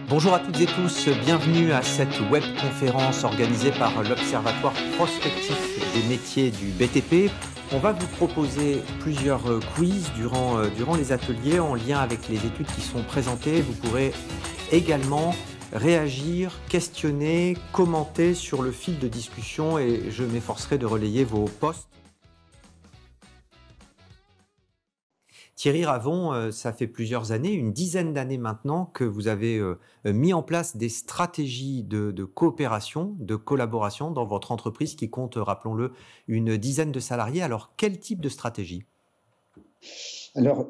Bonjour à toutes et tous, bienvenue à cette webconférence organisée par l'Observatoire prospectif des métiers du BTP. On va vous proposer plusieurs quiz durant les ateliers en lien avec les études qui sont présentées. Vous pourrez également réagir, questionner, commenter sur le fil de discussion et je m'efforcerai de relayer vos posts. Thierry Ravon, ça fait plusieurs années, une dizaine d'années maintenant, que vous avez mis en place des stratégies de coopération, de collaboration dans votre entreprise qui compte, rappelons-le, une dizaine de salariés. Alors, quel type de stratégie ? Alors,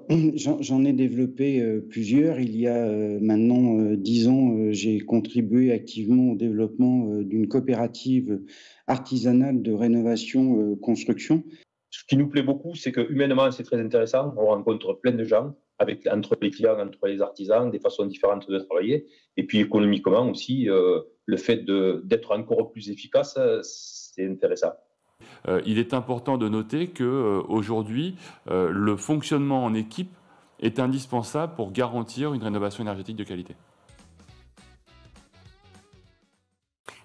j'en ai développé plusieurs. Il y a maintenant 10 ans, j'ai contribué activement au développement d'une coopérative artisanale de rénovation-construction. Ce qui nous plaît beaucoup, c'est que humainement, c'est très intéressant. On rencontre plein de gens, entre les clients, entre les artisans, des façons différentes de travailler. Et puis économiquement aussi, le fait d'être encore plus efficace, c'est intéressant. Il est important de noter qu'aujourd'hui, le fonctionnement en équipe est indispensable pour garantir une rénovation énergétique de qualité.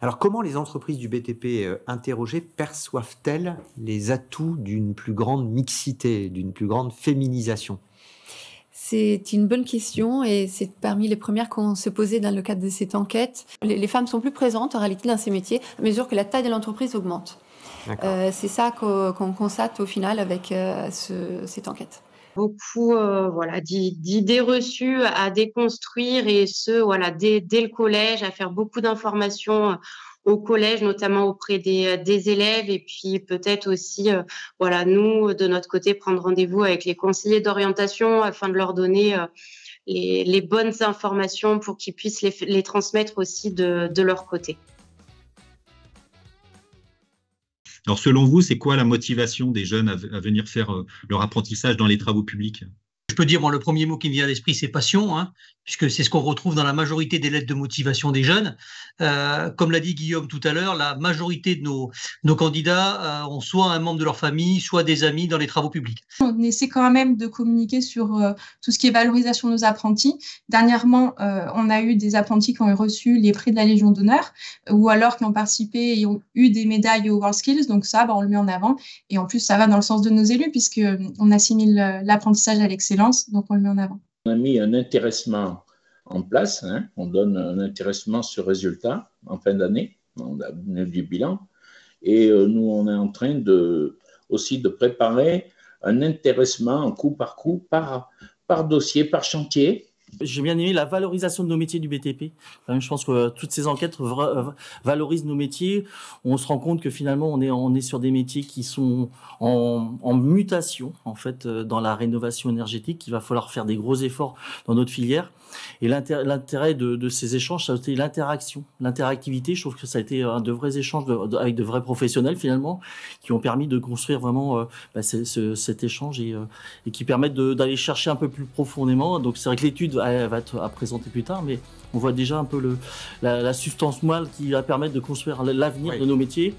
Alors, comment les entreprises du BTP interrogées perçoivent-elles les atouts d'une plus grande mixité, d'une plus grande féminisation ? C'est une bonne question et c'est parmi les premières qu'on se posait dans le cadre de cette enquête. Les femmes sont plus présentes en réalité dans ces métiers à mesure que la taille de l'entreprise augmente. C'est ça qu'on constate au final avec cette enquête. Beaucoup d'idées reçues à déconstruire et dès le collège, à faire beaucoup d'informations au collège, notamment auprès des élèves et puis peut-être aussi nous de notre côté prendre rendez-vous avec les conseillers d'orientation afin de leur donner les bonnes informations pour qu'ils puissent les transmettre aussi de leur côté. Alors, selon vous, c'est quoi la motivation des jeunes à venir faire leur apprentissage dans les travaux publics ? Je peux dire, le premier mot qui me vient à l'esprit, c'est passion, puisque c'est ce qu'on retrouve dans la majorité des lettres de motivation des jeunes. Comme l'a dit Guillaume tout à l'heure, la majorité de nos candidats ont soit un membre de leur famille, soit des amis dans les travaux publics. On essaie quand même de communiquer sur tout ce qui est valorisation de nos apprentis. Dernièrement, on a eu des apprentis qui ont reçu les prix de la Légion d'honneur ou alors qui ont participé et ont eu des médailles au WorldSkills. Donc ça, on le met en avant. Et en plus, ça va dans le sens de nos élus puisqu'on assimile l'apprentissage à l'excellence. Donc, on le met en avant. On a mis un intéressement en place. On donne un intéressement sur résultat en fin d'année. On a donné du bilan. Et nous, on est en train aussi de préparer un intéressement coup par coup, par dossier, par chantier. J'ai bien aimé la valorisation de nos métiers du BTP. Je pense que toutes ces enquêtes valorisent nos métiers. On se rend compte que finalement, on est sur des métiers qui sont en mutation, en fait, dans la rénovation énergétique. Il va falloir faire des gros efforts dans notre filière. Et l'intérêt de ces échanges, ça a été l'interaction, l'interactivité. Je trouve que ça a été de vrais échanges avec de vrais professionnels, finalement, qui ont permis de construire vraiment cet échange et qui permettent d'aller chercher un peu plus profondément. Donc, c'est vrai que l'étude elle va être à présenter plus tard, mais on voit déjà un peu la substance moelle qui va permettre de construire l'avenir de nos métiers.